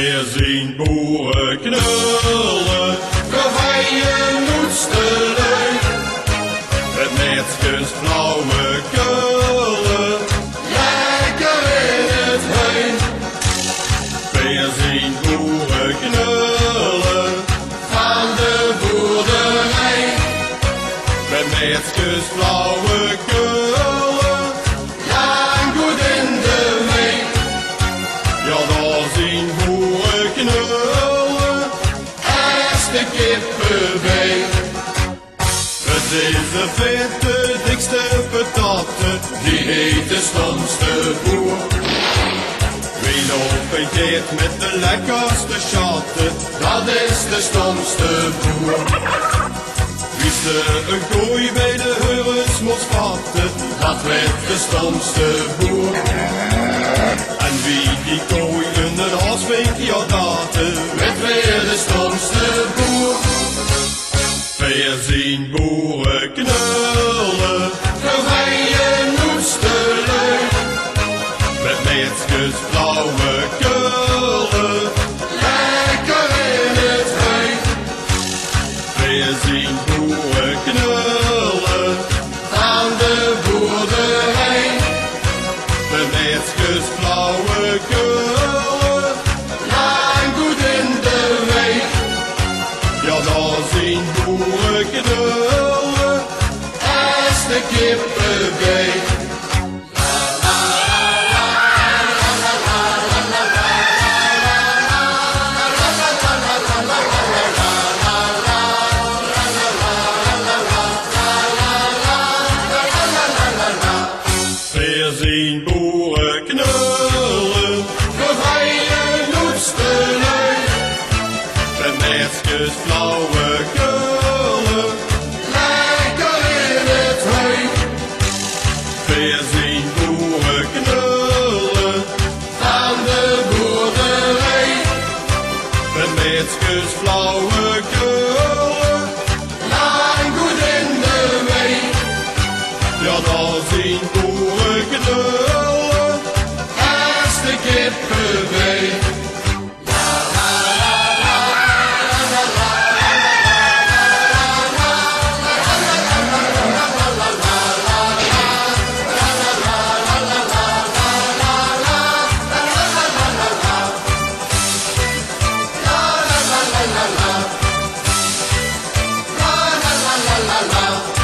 Weer zien boeren knullen, geveien moedstelen, met neertjes blauwe kullen, lekker in het heen. Weer zien boeren knullen, van de boerderij, met neertjes blauwe kullen, lang goed in de week. Ja, daar zien boeren knullen, eerste kippenbeen. Het is de vette, dikste patatten, die heet de stomste boer. Wie loopt een keert met de lekkerste schatten, dat is de stomste boer. Wie ze een kooi bij de heurens moet spatten, dat werd de stomste boer. En wie die kooi onder asvink, ja dat werd weer de stomste boer. Weer zien boeren knullen, geveien moedstelen, met neertjes blauwe kullen, lekker in het heen. Weer zien boeren knullen, aan de boerderij, met neertjes blauwe kullen, lang goed in de week. Ja, daar zien boeren knullen, eerste kippenbeen. Weer zien boeren knullen, geveien moedstelen, met neertjes blauwe kullen, lekker in het heen. Weer zien boeren knullen, aan de boerderij, met neertjes blauwe kullen, lang goed in de week. Ja, daar zien boeren knullen, eerste kippenbeen. La la la la la la.